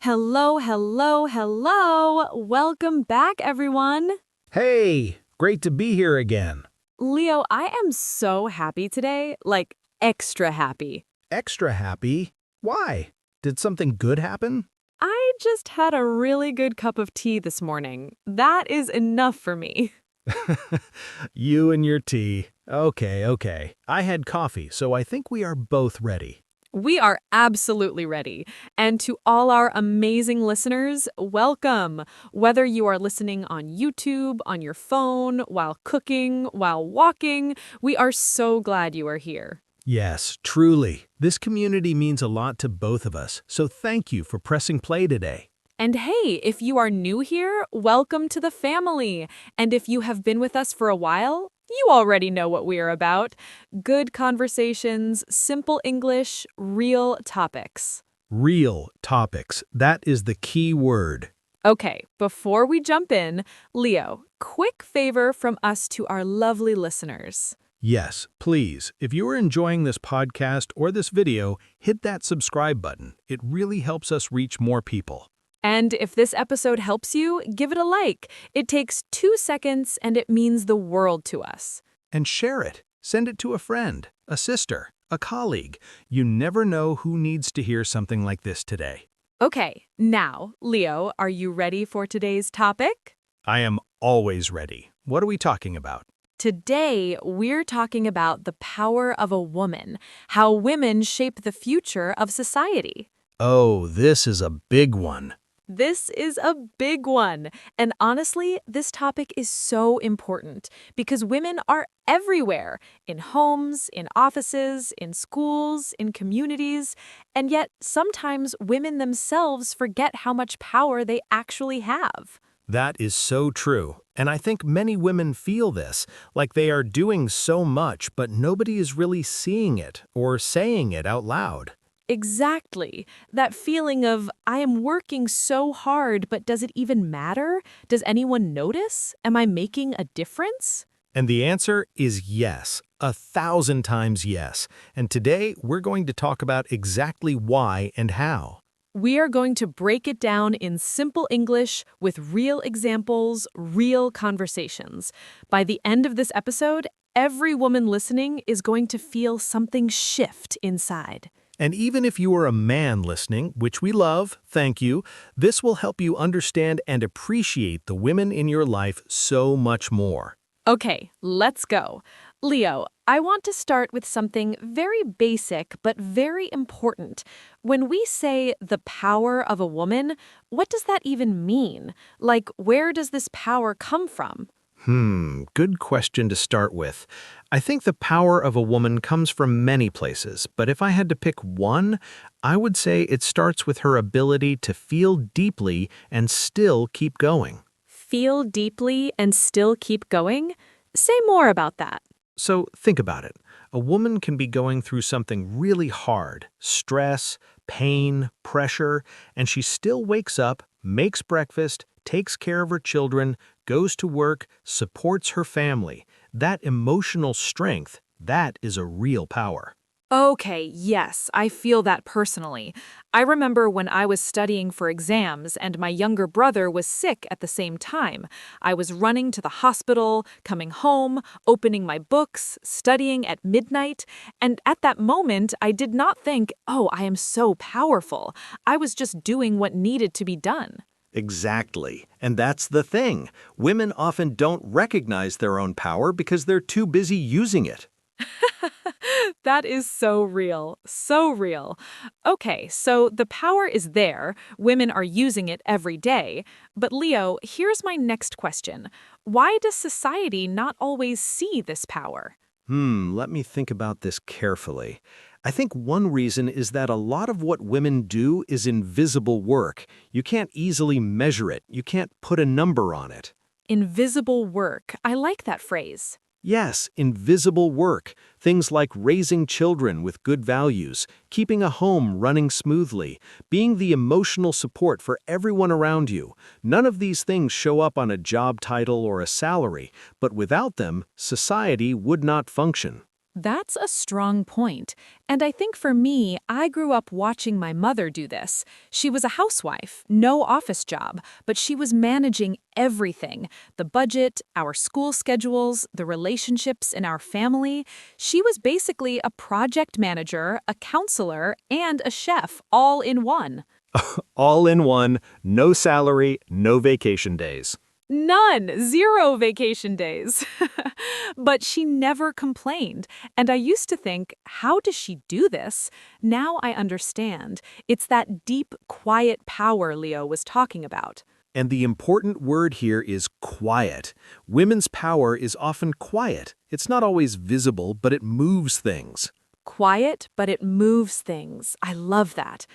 Hello, hello, hello. Welcome back, everyone. Hey, great to be here again. Leo, I am so happy today, like extra happy. Extra happy? Why? Did something good happen? I just had a really good cup of tea this morning. That is enough for me. You and your tea. Okay. I had coffee, so I think we are both ready. We are absolutely ready. And to all our amazing listeners, welcome. Whether you are listening on YouTube, on your phone, while cooking, while walking, we are so glad you are here. Yes, truly. This community means a lot to both of us, so thank you for pressing play today. And hey, if you are new here, welcome to the family. And if you have been with us for a while, you already know what we are about. Good conversations, simple English, real topics. Real topics. That is the key word. Okay, before we jump in, Leo, quick favor from us to our lovely listeners. Yes, please, if you are enjoying this podcast or this video, hit that subscribe button. It really helps us reach more people. And if this episode helps you, give it a like. It takes 2 seconds and it means the world to us. And share it. Send it to a friend, a sister, a colleague. You never know who needs to hear something like this today. Okay, now, Leo, are you ready for today's topic? I am always ready. What are we talking about? Today, we're talking about the power of a woman, how women shape the future of society. Oh, this is a big one. This is a big one. And honestly, this topic is so important because women are everywhere, in homes, in offices, in schools, in communities, and yet sometimes women themselves forget how much power they actually have. That is so true. And I think many women feel this, like they are doing so much, but nobody is really seeing it or saying it out loud. Exactly. That feeling of, I am working so hard, but does it even matter? Does anyone notice? Am I making a difference? And the answer is yes, 1,000 times yes. And today we're going to talk about exactly why and how. We are going to break it down in simple English with real examples, real conversations. By the end of this episode, every woman listening is going to feel something shift inside. And even if you are a man listening, which we love, thank you, this will help you understand and appreciate the women in your life so much more. Okay, let's go. Leo, I want to start with something very basic but very important. When we say the power of a woman, what does that even mean? Like, where does this power come from? Good question to start with. I think the power of a woman comes from many places, but if I had to pick one, I would say it starts with her ability to feel deeply and still keep going. Feel deeply and still keep going? Say more about that. So think about it. A woman can be going through something really hard, stress, pain, pressure, and she still wakes up, makes breakfast, takes care of her children, goes to work, supports her family. That emotional strength, that is a real power. Okay, yes, I feel that personally. I remember when I was studying for exams and my younger brother was sick at the same time. I was running to the hospital, coming home, opening my books, studying at midnight, and at that moment I did not think, oh, I am so powerful. I was just doing what needed to be done. Exactly. And that's the thing. Women often don't recognize their own power because they're too busy using it. That is so real, so real. Okay, so the power is there. Women are using it every day. But Leo, here's my next question. Why does society not always see this power? Let me think about this carefully. I think one reason is that a lot of what women do is invisible work. You can't easily measure it. You can't put a number on it. Invisible work. I like that phrase. Yes, invisible work. Things like raising children with good values, keeping a home running smoothly, being the emotional support for everyone around you. None of these things show up on a job title or a salary, but without them, society would not function. That's a strong point. And I think for me, I grew up watching my mother do this. She was a housewife, no office job, but she was managing everything: the budget, our school schedules, the relationships in our family. She was basically a project manager, a counselor, and a chef all in one. All in one, no salary, no vacation days. None, zero vacation days. But she never complained. And I used to think, how does she do this? Now I understand. It's that deep, quiet power Leo was talking about. And the important word here is quiet. Women's power is often quiet. It's not always visible, but it moves things. Quiet, but it moves things. I love that.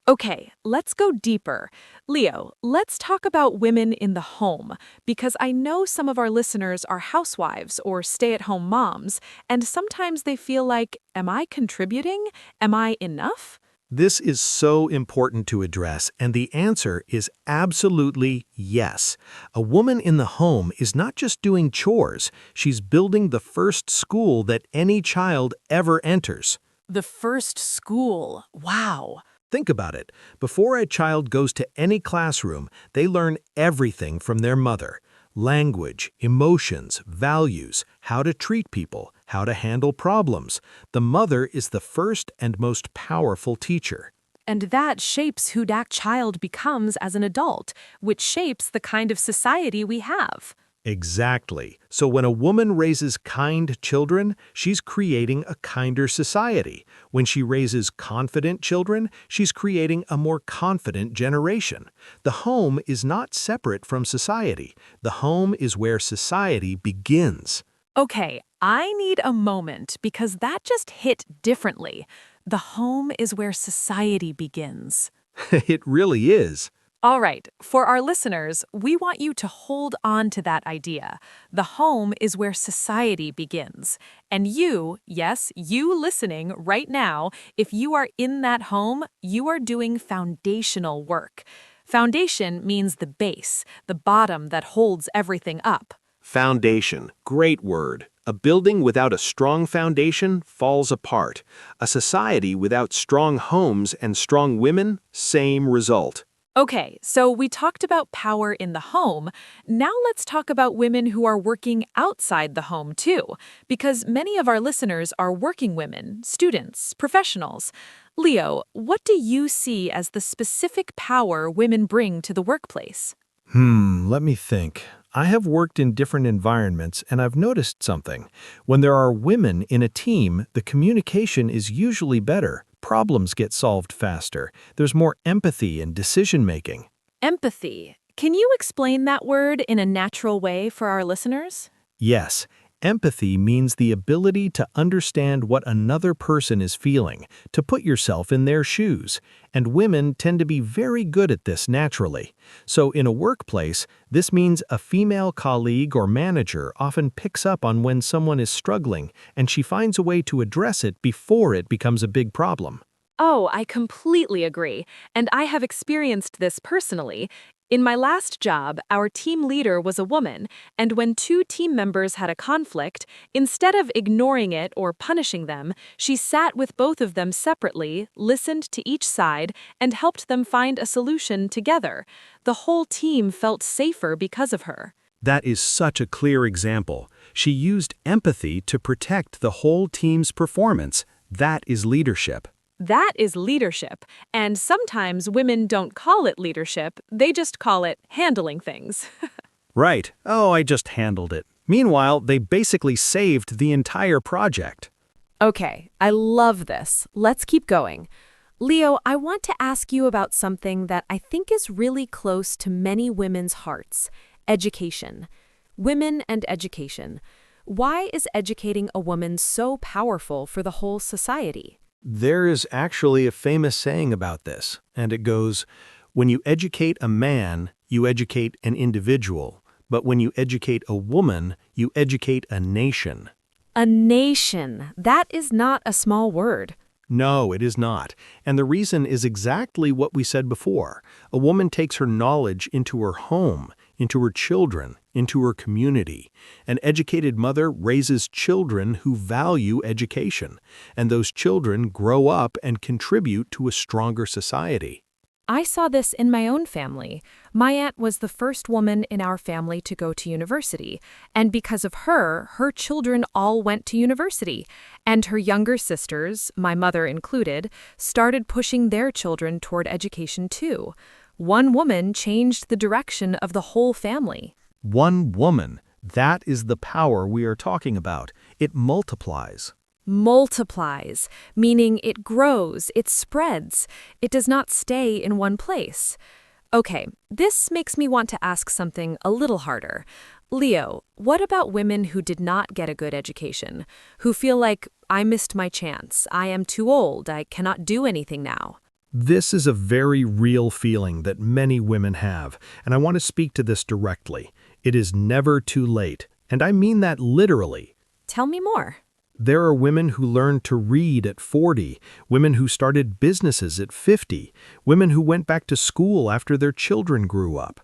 Okay, let's go deeper. Leo, let's talk about women in the home, because I know some of our listeners are housewives or stay-at-home moms, and sometimes they feel like, am I contributing? Am I enough? This is so important to address, and the answer is absolutely yes. A woman in the home is not just doing chores, she's building the first school that any child ever enters. The first school. Wow. Think about it. Before a child goes to any classroom, they learn everything from their mother: language, emotions, values, how to treat people, how to handle problems. The mother is the first and most powerful teacher. And that shapes who that child becomes as an adult, which shapes the kind of society we have. Exactly. So when a woman raises kind children, she's creating a kinder society. When she raises confident children, she's creating a more confident generation. The home is not separate from society. The home is where society begins. Okay, I need a moment because that just hit differently. The home is where society begins. It really is. All right, for our listeners, we want you to hold on to that idea. The home is where society begins. And you, yes, you listening right now, if you are in that home, you are doing foundational work. Foundation means the base, the bottom that holds everything up. Foundation, great word. A building without a strong foundation falls apart. A society without strong homes and strong women, same result. Okay, so we talked about power in the home. Now let's talk about women who are working outside the home too, because many of our listeners are working women, students, professionals. Leo, what do you see as the specific power women bring to the workplace? Let me think. I have worked in different environments and I've noticed something. When there are women in a team, the communication is usually better. Problems get solved faster. There's more empathy and decision-making. Empathy. Can you explain that word in a natural way for our listeners? Yes, empathy means the ability to understand what another person is feeling, to put yourself in their shoes. And women tend to be very good at this naturally. So in a workplace, this means a female colleague or manager often picks up on when someone is struggling, and she finds a way to address it before it becomes a big problem. Oh, I completely agree. And I have experienced this personally. In my last job, our team leader was a woman, and when two team members had a conflict, instead of ignoring it or punishing them, she sat with both of them separately, listened to each side, and helped them find a solution together. The whole team felt safer because of her. That is such a clear example. She used empathy to protect the whole team's performance. That is leadership. That is leadership, and sometimes women don't call it leadership, they just call it handling things. Right. Oh, I just handled it. Meanwhile, they basically saved the entire project. Okay, I love this. Let's keep going. Leo, I want to ask you about something that I think is really close to many women's hearts: education. Women and education. Why is educating a woman so powerful for the whole society? There is actually a famous saying about this, and it goes, when you educate a man, you educate an individual, but when you educate a woman, you educate a nation. A nation. That is not a small word. No, it is not. And the reason is exactly what we said before. A woman takes her knowledge into her home, into her children, into her community. An educated mother raises children who value education, and those children grow up and contribute to a stronger society. I saw this in my own family. My aunt was the first woman in our family to go to university, and because of her, her children all went to university, and her younger sisters, my mother included, started pushing their children toward education too. One woman changed the direction of the whole family. One woman. That is the power we are talking about. It multiplies. Multiplies, meaning it grows, it spreads. It does not stay in one place. Okay, this makes me want to ask something a little harder. Leo, what about women who did not get a good education, who feel like, I missed my chance, I am too old, I cannot do anything now? This is a very real feeling that many women have, and I want to speak to this directly. It is never too late, and I mean that literally. Tell me more. There are women who learned to read at 40, women who started businesses at 50, women who went back to school after their children grew up.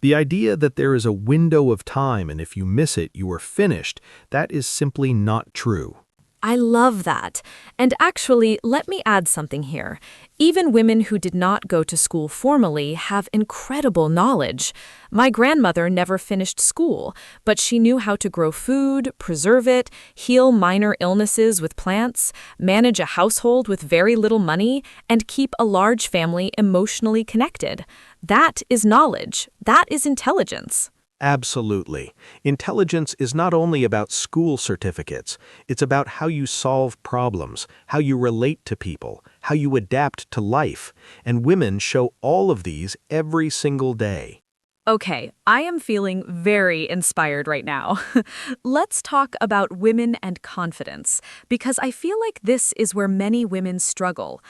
The idea that there is a window of time and if you miss it, you are finished, that is simply not true. I love that. And actually, let me add something here. Even women who did not go to school formally have incredible knowledge. My grandmother never finished school, but she knew how to grow food, preserve it, heal minor illnesses with plants, manage a household with very little money, and keep a large family emotionally connected. That is knowledge. That is intelligence. Absolutely. Intelligence is not only about school certificates, it's about how you solve problems, how you relate to people, how you adapt to life, and women show all of these every single day. Okay, I am feeling very inspired right now. Let's talk about women and confidence, because I feel like this is where many women struggle.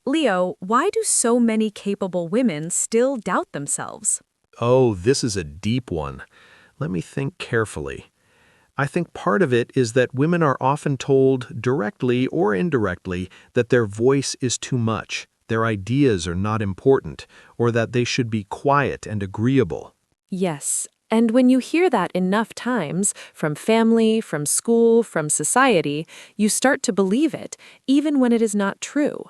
Leo, why do so many capable women still doubt themselves? Oh, this is a deep one. Let me think carefully. I think part of it is that women are often told, directly or indirectly, that their voice is too much, their ideas are not important, or that they should be quiet and agreeable. Yes, and when you hear that enough times, from family, from school, from society, you start to believe it, even when it is not true.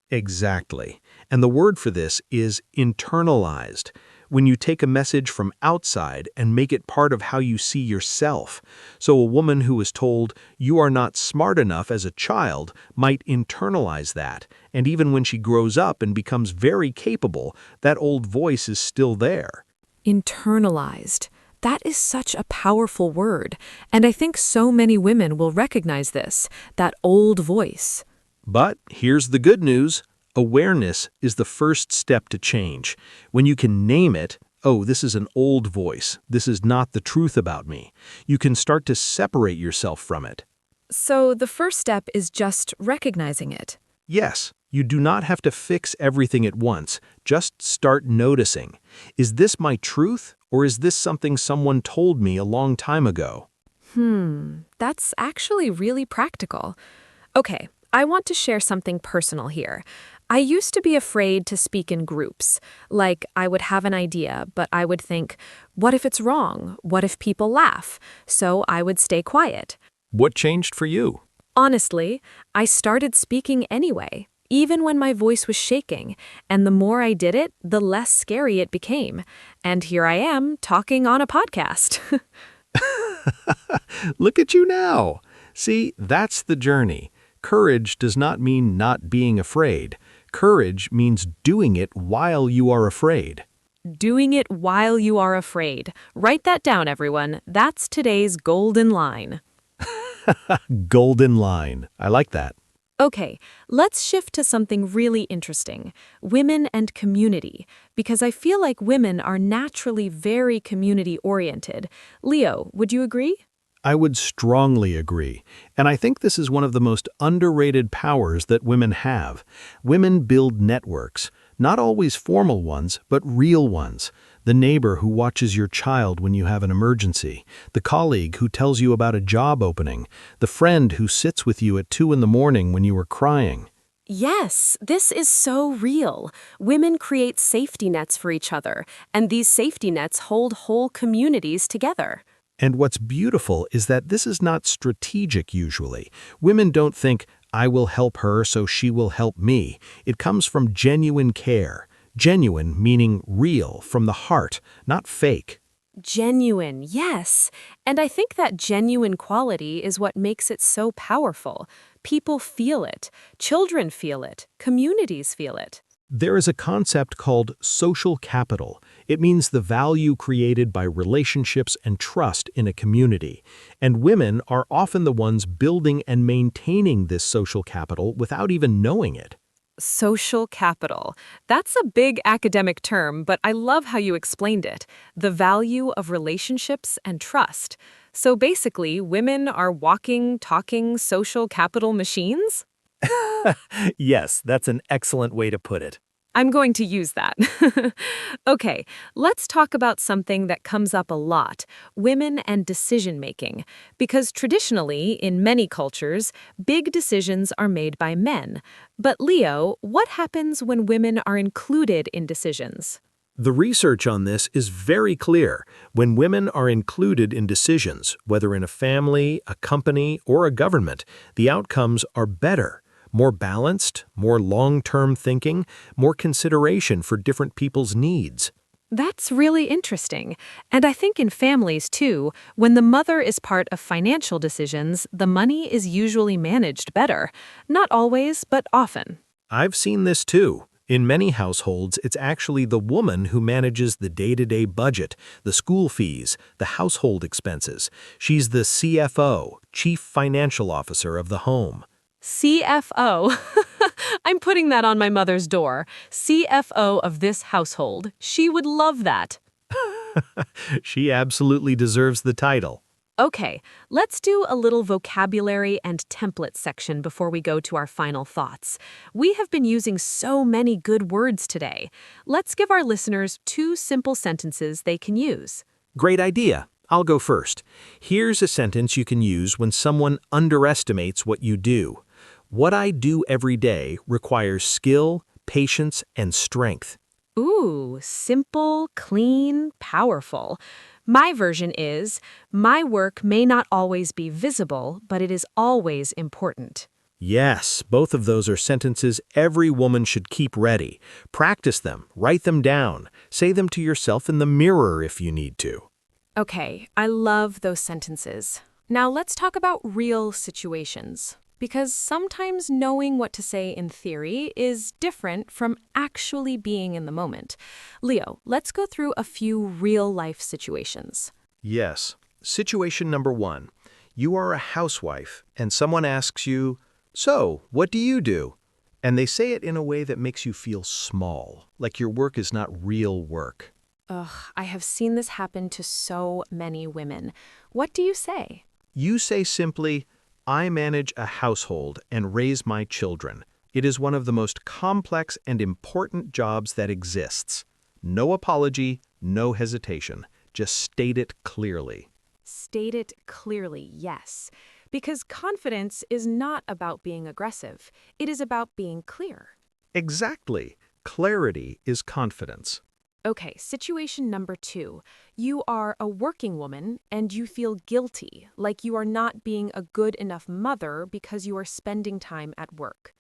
Exactly. And the word for this is internalized. When you take a message from outside and make it part of how you see yourself. So a woman who is told, you are not smart enough as a child, might internalize that. And even when she grows up and becomes very capable, that old voice is still there. Internalized. That is such a powerful word. And I think so many women will recognize this, that old voice. But here's the good news. Awareness is the first step to change. When you can name it, oh, this is an old voice, this is not the truth about me, you can start to separate yourself from it. So the first step is just recognizing it. Yes, you do not have to fix everything at once, just start noticing. Is this my truth, or is this something someone told me a long time ago? That's actually really practical. Okay, I want to share something personal here. I used to be afraid to speak in groups. Like, I would have an idea, but I would think, what if it's wrong? What if people laugh? So I would stay quiet. What changed for you? Honestly, I started speaking anyway, even when my voice was shaking, and the more I did it, the less scary it became. And here I am, talking on a podcast. Look at you now. See, that's the journey. Courage does not mean not being afraid. Courage means doing it while you are afraid. Doing it while you are afraid. Write that down, everyone. That's today's golden line. Golden line. I like that. Okay, let's shift to something really interesting. Women and community. Because I feel like women are naturally very community-oriented. Leo, would you agree? I would strongly agree, and I think this is one of the most underrated powers that women have. Women build networks, not always formal ones, but real ones. The neighbor who watches your child when you have an emergency, the colleague who tells you about a job opening, the friend who sits with you at 2 in the morning when you are crying. Yes, this is so real. Women create safety nets for each other, and these safety nets hold whole communities together. And what's beautiful is that this is not strategic usually. Women don't think, I will help her so she will help me. It comes from genuine care. Genuine meaning real, from the heart, not fake. Genuine, yes. And I think that genuine quality is what makes it so powerful. People feel it, children feel it, communities feel it. There is a concept called social capital. It means the value created by relationships and trust in a community. And women are often the ones building and maintaining this social capital without even knowing it. Social capital. That's a big academic term, but I love how you explained it. The value of relationships and trust. So basically, women are walking, talking social capital machines? Yes, that's an excellent way to put it. I'm going to use that. Okay, let's talk about something that comes up a lot, women and decision making. Because traditionally, in many cultures, big decisions are made by men. But Leo, what happens when women are included in decisions? The research on this is very clear. When women are included in decisions, whether in a family, a company, or a government, the outcomes are better. More balanced, more long-term thinking, more consideration for different people's needs. That's really interesting. And I think in families, too, when the mother is part of financial decisions, the money is usually managed better. Not always, but often. I've seen this too. In many households, it's actually the woman who manages the day-to-day budget, the school fees, the household expenses. She's the CFO, Chief Financial Officer of the home. CFO. I'm putting that on my mother's door. CFO of this household. She would love that. She absolutely deserves the title. Okay, let's do a little vocabulary and template section before we go to our final thoughts. We have been using so many good words today. Let's give our listeners 2 simple sentences they can use. Great idea. I'll go first. Here's a sentence you can use when someone underestimates what you do. What I do every day requires skill, patience, and strength. Ooh, simple, clean, powerful. My version is, my work may not always be visible, but it is always important. Yes, both of those are sentences every woman should keep ready. Practice them, write them down, say them to yourself in the mirror if you need to. Okay, I love those sentences. Now let's talk about real situations. Because sometimes knowing what to say in theory is different from actually being in the moment. Leo, let's go through a few real-life situations. Yes. Situation number 1. You are a housewife, and someone asks you, "So, what do you do?" And they say it in a way that makes you feel small, like your work is not real work. Ugh, I have seen this happen to so many women. What do you say? You say simply, I manage a household and raise my children. It is one of the most complex and important jobs that exists. No apology, no hesitation. Just state it clearly. State it clearly, yes. Because confidence is not about being aggressive. It is about being clear. Exactly. Clarity is confidence. Okay, situation number 2. You are a working woman and you feel guilty, like you are not being a good enough mother because you are spending time at work.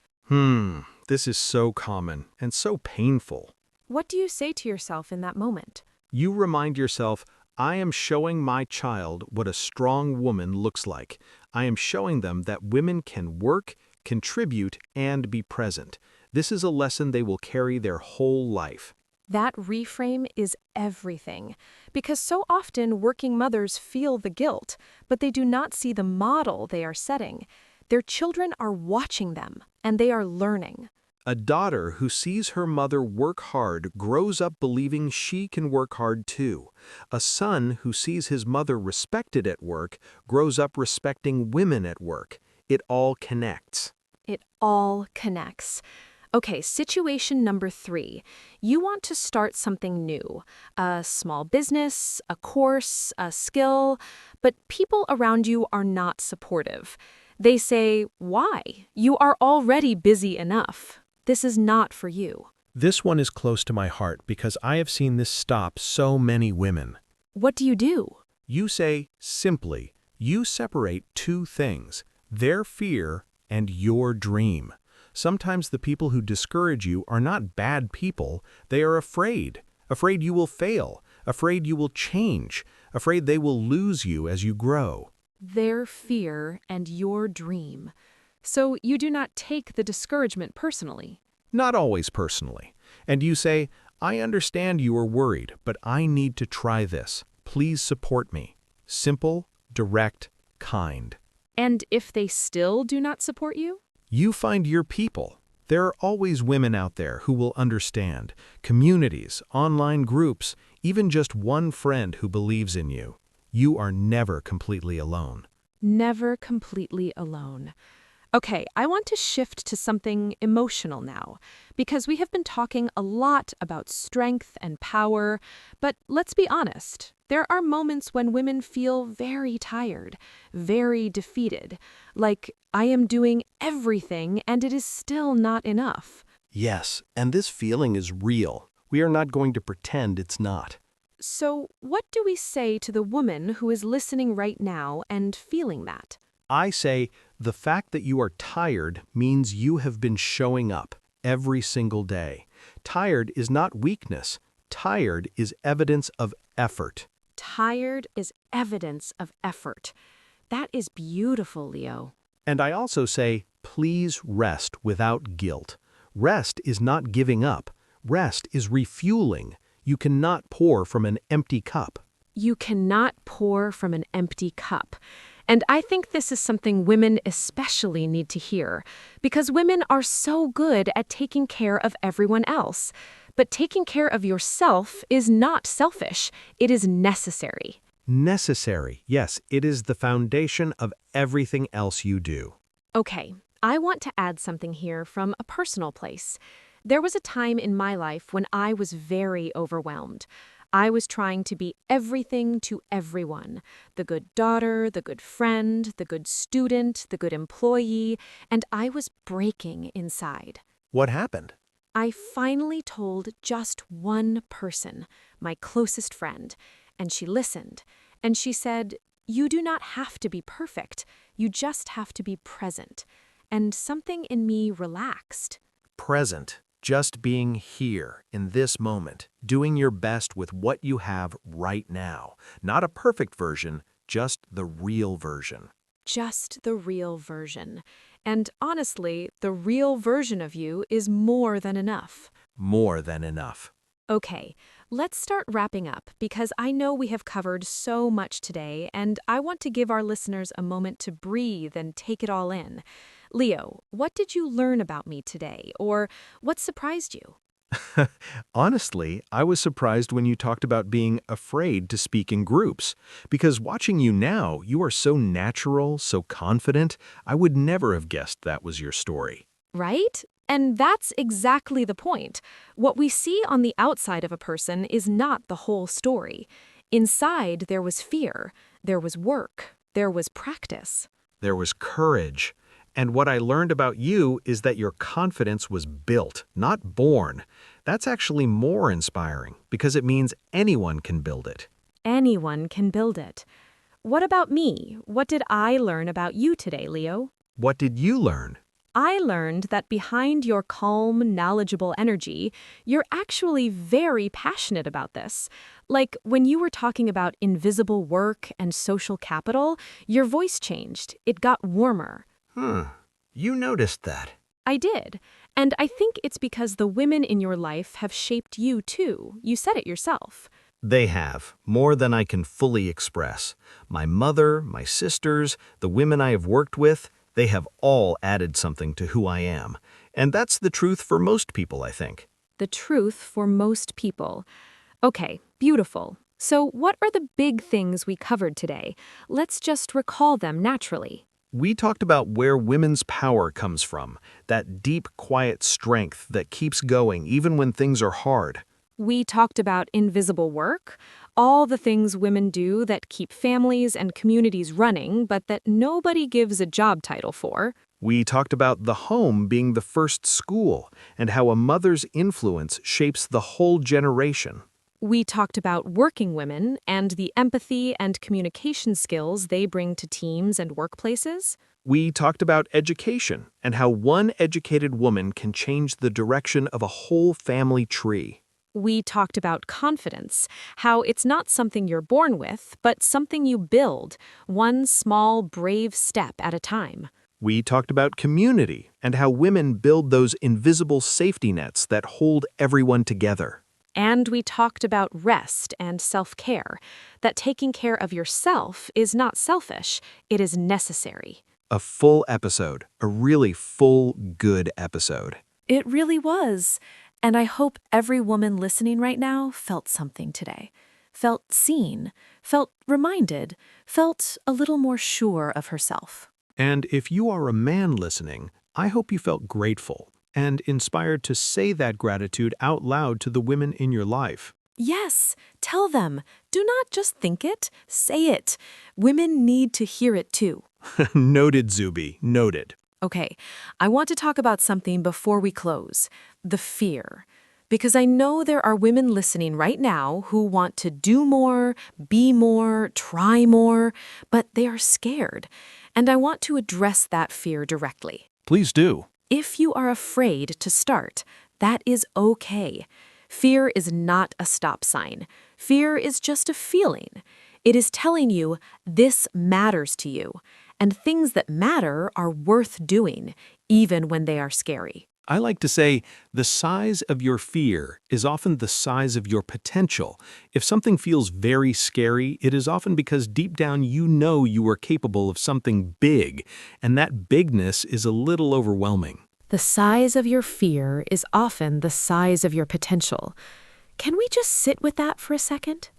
This is so common and so painful. What do you say to yourself in that moment? You remind yourself, I am showing my child what a strong woman looks like. I am showing them that women can work, contribute, and be present. This is a lesson they will carry their whole life. That reframe is everything, because so often working mothers feel the guilt, but they do not see the model they are setting. Their children are watching them, and they are learning. A daughter who sees her mother work hard grows up believing she can work hard too. A son who sees his mother respected at work grows up respecting women at work. It all connects. It all connects. Okay, situation number 3. You want to start something new, a small business, a course, a skill, but people around you are not supportive. They say, "Why? You are already busy enough. This is not for you." This one is close to my heart because I have seen this stop so many women. What do you do? You say, simply, you separate two things, their fear and your dream. Sometimes the people who discourage you are not bad people, they are afraid. Afraid you will fail, afraid you will change, afraid they will lose you as you grow. Their fear and your dream. So you do not take the discouragement personally. Not always personally. And you say, I understand you are worried, but I need to try this. Please support me. Simple, direct, kind. And if they still do not support you? You find your people. There are always women out there who will understand. Communities, online groups, even just one friend who believes in you. You are never completely alone. Never completely alone. Okay, I want to shift to something emotional now, because we have been talking a lot about strength and power, but let's be honest, there are moments when women feel very tired, very defeated, like I am doing everything and it is still not enough. Yes, and this feeling is real. We are not going to pretend it's not. So, what do we say to the woman who is listening right now and feeling that? I say, the fact that you are tired means you have been showing up every single day. Tired is not weakness. Tired is evidence of effort. Tired is evidence of effort. That is beautiful, Leo. And I also say, please rest without guilt. Rest is not giving up. Rest is refueling. You cannot pour from an empty cup. You cannot pour from an empty cup. And I think this is something women especially need to hear, because women are so good at taking care of everyone else. But taking care of yourself is not selfish. It is necessary. Necessary. Yes, it is the foundation of everything else you do. Okay, I want to add something here from a personal place. There was a time in my life when I was very overwhelmed. I was trying to be everything to everyone. The good daughter, the good friend, the good student, the good employee, and I was breaking inside. What happened? I finally told just one person, my closest friend, and she listened. And she said, "You do not have to be perfect. You just have to be present." And something in me relaxed. Present. Just being here, in this moment, doing your best with what you have right now. Not a perfect version, just the real version. Just the real version. And honestly, the real version of you is more than enough. More than enough. Okay, let's start wrapping up because I know we have covered so much today and I want to give our listeners a moment to breathe and take it all in. Leo, what did you learn about me today, or what surprised you? Honestly, I was surprised when you talked about being afraid to speak in groups. Because watching you now, you are so natural, so confident, I would never have guessed that was your story. Right? And that's exactly the point. What we see on the outside of a person is not the whole story. Inside, there was fear, there was work, there was practice. There was courage. And what I learned about you is that your confidence was built, not born. That's actually more inspiring because it means anyone can build it. Anyone can build it. What about me? What did I learn about you today, Leo? What did you learn? I learned that behind your calm, knowledgeable energy, you're actually very passionate about this. Like when you were talking about invisible work and social capital, your voice changed. It got warmer. You noticed that. I did. And I think it's because the women in your life have shaped you too. You said it yourself. They have, more than I can fully express. My mother, my sisters, the women I have worked with, they have all added something to who I am. And that's the truth for most people, I think. The truth for most people. Okay, beautiful. So what are the big things we covered today? Let's just recall them naturally. We talked about where women's power comes from, that deep, quiet strength that keeps going even when things are hard. We talked about invisible work, all the things women do that keep families and communities running, but that nobody gives a job title for. We talked about the home being the first school and how a mother's influence shapes the whole generation. We talked about working women and the empathy and communication skills they bring to teams and workplaces. We talked about education and how one educated woman can change the direction of a whole family tree. We talked about confidence, how it's not something you're born with, but something you build, one small, brave step at a time. We talked about community and how women build those invisible safety nets that hold everyone together. And we talked about rest and self-care, that taking care of yourself is not selfish, it is necessary. A full episode, a really full, good episode. It really was. And I hope every woman listening right now felt something today. Felt seen, felt reminded, felt a little more sure of herself. And if you are a man listening, I hope you felt grateful and inspired to say that gratitude out loud to the women in your life. Yes, tell them. Do not just think it, say it. Women need to hear it too. Noted, Zuby, noted. Okay, I want to talk about something before we close. The fear. Because I know there are women listening right now who want to do more, be more, try more, but they are scared. And I want to address that fear directly. Please do. If you are afraid to start, that is okay. Fear is not a stop sign. Fear is just a feeling. It is telling you this matters to you, and things that matter are worth doing, even when they are scary. I like to say the size of your fear is often the size of your potential. If something feels very scary, it is often because deep down you know you are capable of something big, and that bigness is a little overwhelming. The size of your fear is often the size of your potential. Can we just sit with that for a second?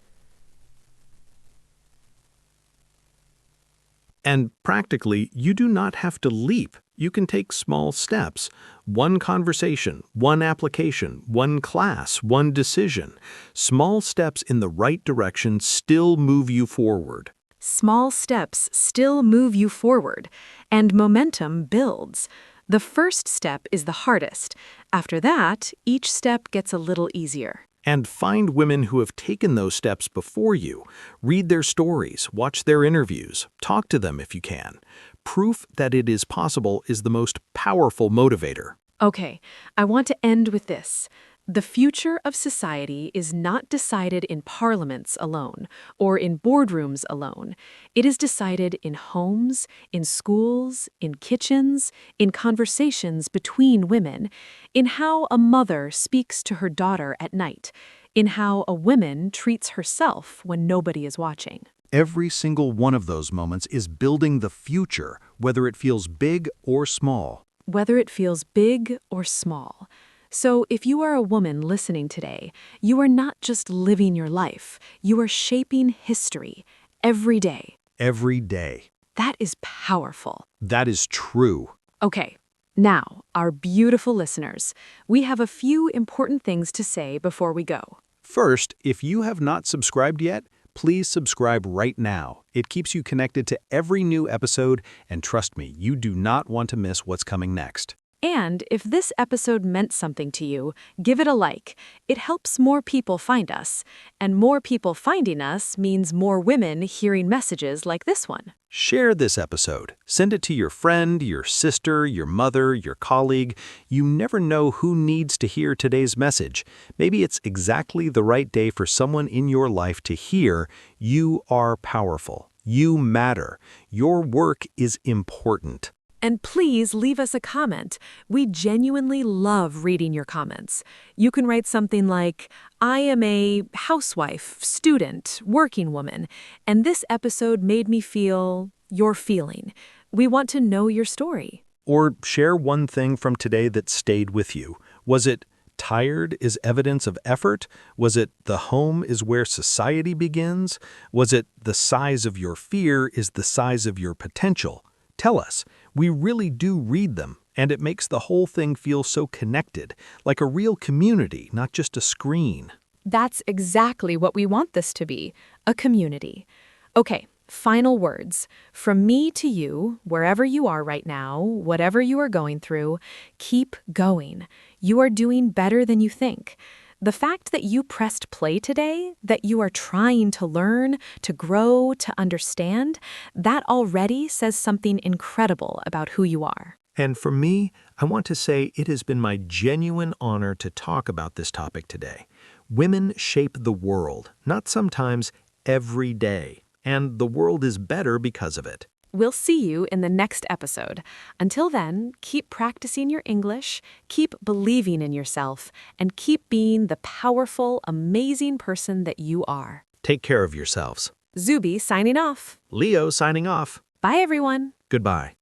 And practically, you do not have to leap. You can take small steps. One conversation, one application, one class, one decision. Small steps in the right direction still move you forward. Small steps still move you forward, and momentum builds. The first step is the hardest. After that, each step gets a little easier. And find women who have taken those steps before you. Read their stories, watch their interviews, talk to them if you can. Proof that it is possible is the most powerful motivator. Okay, I want to end with this. The future of society is not decided in parliaments alone or in boardrooms alone. It is decided in homes, in schools, in kitchens, in conversations between women, in how a mother speaks to her daughter at night, in how a woman treats herself when nobody is watching. Every single one of those moments is building the future, whether it feels big or small. Whether it feels big or small. So if you are a woman listening today, you are not just living your life, you are shaping history every day. Every day. That is powerful. That is true. Okay, now, our beautiful listeners, we have a few important things to say before we go. First, if you have not subscribed yet, please subscribe right now. It keeps you connected to every new episode, and trust me, you do not want to miss what's coming next. And if this episode meant something to you, give it a like. It helps more people find us. And more people finding us means more women hearing messages like this one. Share this episode. Send it to your friend, your sister, your mother, your colleague. You never know who needs to hear today's message. Maybe it's exactly the right day for someone in your life to hear, you are powerful. You matter. Your work is important. And please leave us a comment. We genuinely love reading your comments. You can write something like, I am a housewife, student, working woman, and this episode made me feel your feeling. We want to know your story. Or share one thing from today that stayed with you. Was it tired is evidence of effort? Was it the home is where society begins? Was it the size of your fear is the size of your potential? Tell us. We really do read them, and it makes the whole thing feel so connected, like a real community, not just a screen. That's exactly what we want this to be, a community. Okay, final words. From me to you, wherever you are right now, whatever you are going through, keep going. You are doing better than you think. The fact that you pressed play today, that you are trying to learn, to grow, to understand, that already says something incredible about who you are. And for me, I want to say it has been my genuine honor to talk about this topic today. Women shape the world, not sometimes, every day. And the world is better because of it. We'll see you in the next episode. Until then, keep practicing your English, keep believing in yourself, and keep being the powerful, amazing person that you are. Take care of yourselves. Zuby signing off. Leo signing off. Bye, everyone. Goodbye.